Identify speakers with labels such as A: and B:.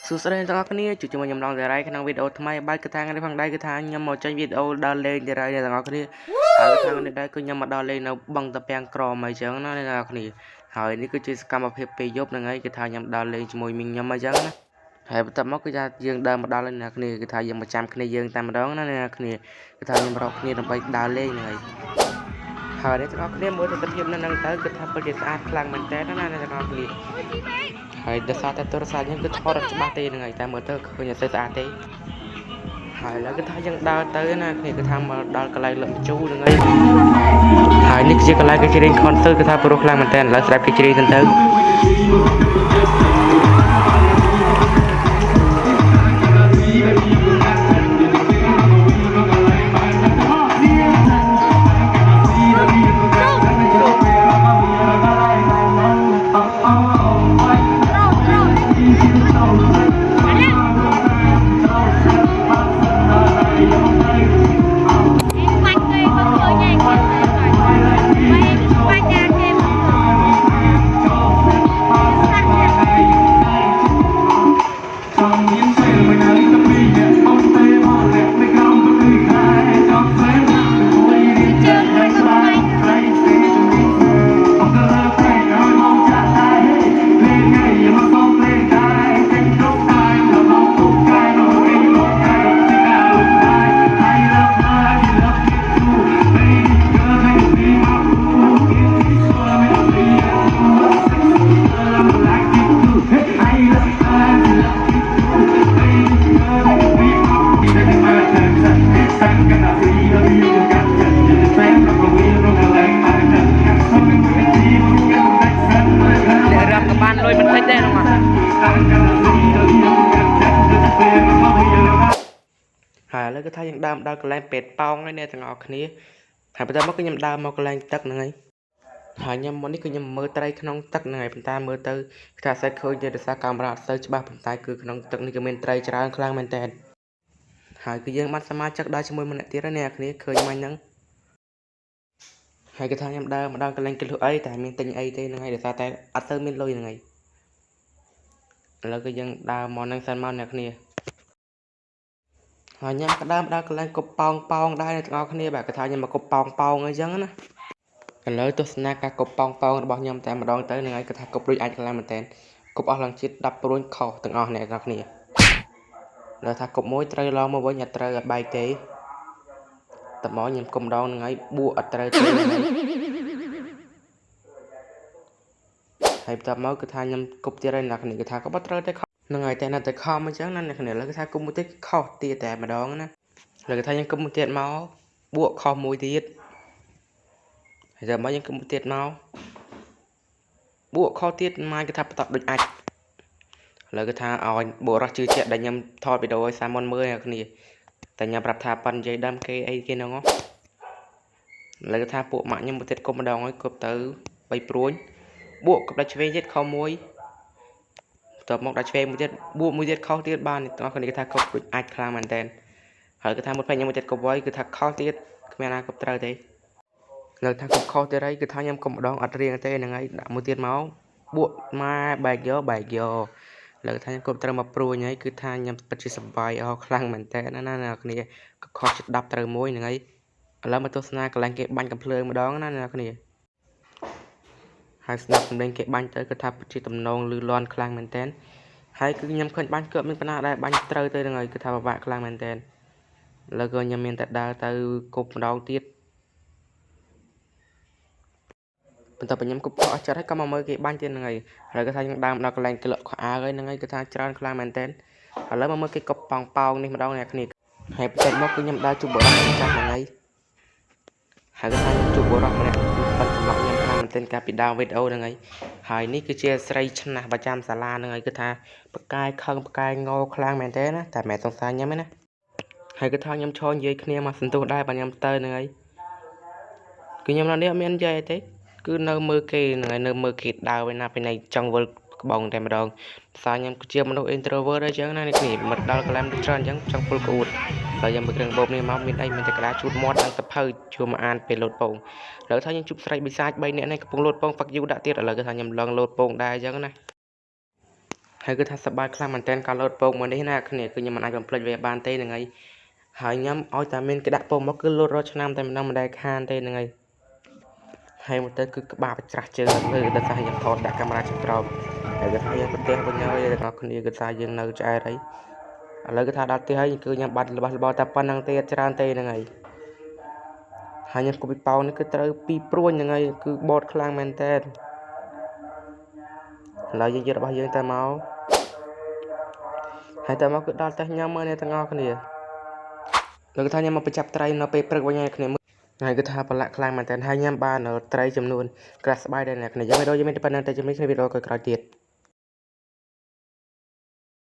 A: សួស្តីទាំងអស់គ្នាជួបជាមួយខ្ញុំឡងតារ៉ៃក្នុងវីដេអូថ្មីបាយគឺថាថ្ងៃនេះផងដែរគឺថាខ្ញុំមកចេញវីដេអូដើរលេងតារ៉ៃទាំងអស់គ្នាហើយគឺថាថ្ងៃនេះដែរគឺខ្ញុំមកដើរលេងនៅបឹងតាពាំងក្រមអីចឹងណាអ្នកទាំងអស់គ្នាហើយនេះគឺជាសកម្មភាពពេលយប់ហ្នឹងហើយគឺថាខ្ញុំដើរលេងជាមួយមីងខ្ញុំអីចឹងណាហើយបន្ទាប់មកគឺថាយើងដើរមកដល់ហើយអ្នកគ្នាគឺថាយើងមកចាំគ្នាយើងតែម្ដងណាអ្នកគ្នាគឺថាខ្ញុំរកគ្នាដើម្បីដើរលេងហ្នឹងហើយអ្នកទាំងអស់គ្នាមើលទស្សនវិជ្ជានៅហ្នឹងទៅគឺថាពិតជាស្អាតខ្លាំងមែនតើណាអ្នកទាំងអស់គ្នាហើយដោយសារតែទូរស័ព្ទខ្ញុំគឺថតអត់ច្បាស់ទេហ្នឹងហើយតែមើលទៅឃើញអត់ស្អាតទេហើយឥឡូវគឺថាយើងដើរទៅណាគ្នាគឺថាមកដល់កន្លែងលឹកជូរហ្នឹងហើយនេះជាកន្លែងគេច្រៀង concert គឺថាព្រោះខ្លាំងមែនតើឥឡូវស្ដាប់គេច្រៀងទៅហើយឥឡូវគឺថាយើងដើរដល់កន្លែងពេទ្យប៉ោងហើយអ្នកទាំងអស់គ្នាហើយបន្ទាប់មកគឺខ្ញុំដើរមកកន្លែងទឹកហ្នឹងហើយខ្ញុំមកនេះគឺខ្ញុំមើលត្រីក្នុងទឹកហ្នឹងហើយប៉ុន្តែមើលទៅគឺថាសាច់ឃើញជាដោយសារកាមេរ៉ាអត់សូវច្បាស់ប៉ុន្តែគឺក្នុងទឹកនេះគឺមានត្រីច្រើនខ្លាំងមែនតើហើយគឺយើងបានសមាជិកដើរជាមួយម្នាក់ទៀតហើយអ្នកគ្នាឃើញមិញហ្នឹងហើយគឺថាខ្ញុំដើរមកដល់កន្លែងគិលអីតែមានទិញអីទេហ្នឹងហើយដោយសារតែអត់ទៅមានលុយហ្នឹងហើយឥឡូវគឺយើងដើរមកហ្នឹងសិនមកអ្នកគ្នាហើយខ្ញុំក៏ដើរមកដល់កន្លែងគប់ប៉ោងដែរអ្នកទាំងអស់គ្នាបាទគឺថាខ្ញុំមកគប់ប៉ោងអីចឹងណាឥឡូវទស្សនាការគប់ប៉ោងរបស់ខ្ញុំតែម្ដងទៅហ្នឹងហើយគឺថាគប់ដូចអាចខ្លាំងមែនតើគប់អស់ឡើងជាតិ10ព្រួញខុសទាំងអស់អ្នកទាំងអស់គ្នាលើថាគប់មួយត្រូវឡងមកវិញអត់ត្រូវអត់បែកទេតមកខ្ញុំគុំដងហ្នឹងហើយបួកអត់ត្រូវទេហើយបន្ទាប់មកគឺថាខ្ញុំគប់ទៀតហើយអ្នកគ្នាគឺថាក៏អត់ត្រូវទេហ្នឹងហើយតែនៅតែខំអញ្ចឹងណាអ្នកគ្នាឥឡូវគឺថាគុំមួយទៀតខុសទៀតតែម្ដងណាឥឡូវគឺថាខ្ញុំគុំមួយទៀតមកបួកខុសមួយទៀតហើយតែមកយើងគុំមួយទៀតមកបួកខុសទៀតម៉ាយគឺថាបន្តដូចអាចឥឡូវគឺថាឲ្យបុរសជឿជាក់ដែលខ្ញុំថតវីដេអូឲ្យសាមុនមើលអ្នកគ្នាតែខ្ញុំប្រាប់ថាប៉ាន់និយាយដើមគេអីគេហ្នឹងឥឡូវគឺថាពួកម៉ាក់ខ្ញុំមួយទៀតគុំម្ដងហើយគប់ទៅ3ព្រួញបួកគប់ដល់ឆ្វេងទៀតខុសមួយតបមកដល់ឆ្វេងមួយទៀតបួកមួយទៀតខុសទៀតបានអ្នកទាំងអស់គ្នាគេថាគប់ដូចអាចខ្លាំងមែនតើហើយគឺថាមួយផ្នែកខ្ញុំមួយទៀតគប់ໄວគឺថាខុសទៀតគ្មានណាគប់ត្រូវទេលើថាគប់ខុសទៀតហើយគឺថាខ្ញុំគុំម្ដងអត់រៀងទេហ្នឹងហើយដាក់មួយទៀតមកបួកម៉ែបែកយកលើថាខ្ញុំគប់ត្រូវមកព្រួញហើយគឺថាខ្ញុំពិតជាសប្បាយអស់ខ្លាំងមែនតើណាអ្នកគ្នាក៏ខុសចិត្ត10ត្រូវមួយហ្នឹងហើយឥឡូវមកទស្សនាកន្លែងគេបាញ់កំភ្លើងម្ដងណាអ្នកគ្នាហើយស្ដាប់សម្លេងគេបាញ់ទៅគឺថាពិតជាទំនងលឺលាន់ខ្លាំងមែនតើហើយគឺខ្ញុំឃើញបាញ់គឺមានបណ្ណាដែរបាញ់ត្រូវទៅហ្នឹងហើយគឺថាពិបាកខ្លាំងមែនតើឥឡូវក៏ខ្ញុំមានតែដើរទៅគប់ម្ដងទៀតបន្ទាប់ពីខ្ញុំគប់ខុសអស់ចិត្តហើយក៏មកមើលគេបាញ់ទៀតហ្នឹងហើយឥឡូវគឺថាខ្ញុំដើរមកដល់កន្លែងក្លឹកខោអាវហើយហ្នឹងហើយគឺថាច្រើនខ្លាំងមែនតើឥឡូវមកមើលគេគប់ប៉ោងនេះម្ដងអ្នកគ្នាហើយបន្ទាប់មកគឺខ្ញុំដើរជួបបុរសចាស់ហ្នឹងហើយគឺថាខ្ញុំជួបបុរសម្នាក់ប៉ុន្តែមកខ្ញុំខ្លាំងមែនតើកាលពីដើមវីដេអូហ្នឹងហើយនេះគឺជាស្រីឆ្នះប្រចាំសាលាហ្នឹងហើយគឺថាបកាយខឹងបកាយងោខ្លាំងមែនតើណាតែមិនសង្ស័យខ្ញុំទេណាហើយគឺថាខ្ញុំឈរនិយាយគ្នាមកសន្ទុះដែរបើខ្ញុំទៅហ្នឹងហើយគឺខ្ញុំនៅនេះអត់មាននិយាយអីទេគឺនៅមើលគេហ្នឹងហើយនៅមើលគេដើរវិញណាពីណៃចង់វិលក្បងតែម្ដងសារខ្ញុំគឺជាមនុស្ស introvert អញ្ចឹងណានេះគ្នាមកដល់កន្លែងច្រើនអញ្ចឹងចង់ពុលក្អួតហើយខ្ញុំមើលគ្រឿងបូបនេះមកមានអីមានតែក្តារជូតមាត់និងសភៅជួមកអានពេលលោតពងឥឡូវថាខ្ញុំជប់ស្រីបិសាច3នាក់នេះកំពុងលោតពងហ្វាក់យូដាក់ទៀតឥឡូវគឺថាខ្ញុំឡើងលោតពងដែរអញ្ចឹងណា ហើយគឺថាសប្បាយខ្លាំងមែនតើការលោតពងមកនេះណាគ្នាគឺខ្ញុំមិនអាចបំភ្លេចវាបានទេហ្នឹងហើយហើយញ៉ាំឲ្យតែមានគេដាក់ពងមកគឺលោតរាល់ឆ្នាំតែម្ដងមិនដែលខានទេហ្នឹងហើយហើយមកទៅគឺក្បាលច្រាស់ជើងលើដោយសារខ្ញុំថតដាក់កាមេរ៉ាខាងក្រោមហើយគឺថាយើងប្រទេសវិញហើយអ្នកគ្នាគឺថាយើងនៅឆ្អែតហើយឥឡូវគឺថាដល់ផ្ទះហើយគឺខ្ញុំបាត់របស់របរតែប៉ុណ្្នឹងទេអត់ច្រើនទេហ្នឹងហើយខ្ញុំគប់ពីប៉ោនេះគឺត្រូវពីព្រួញហ្នឹងហើយគឺបតខ្លាំងមែនតើឥឡូវយើងយករបស់យើងទៅមកហើយទៅមកគឺដល់ផ្ទះញ៉ាំមើលអ្នកទាំងអស់គ្នាលើកថាញ៉ាំមកប្រចាំត្រីនៅពេលព្រឹកវិញហើយគ្នាហើយគឺថាប្រឡាក់ខ្លាំងមែនតើហើយញ៉ាំបានត្រីចំនួនក្រាស់ស្បាយដែរអ្នកគ្នាយើងវីដេអូយើងមានតែប៉ុណ្្នឹងតែជំរាបគ្នាវីដេអូក្រោយៗទៀត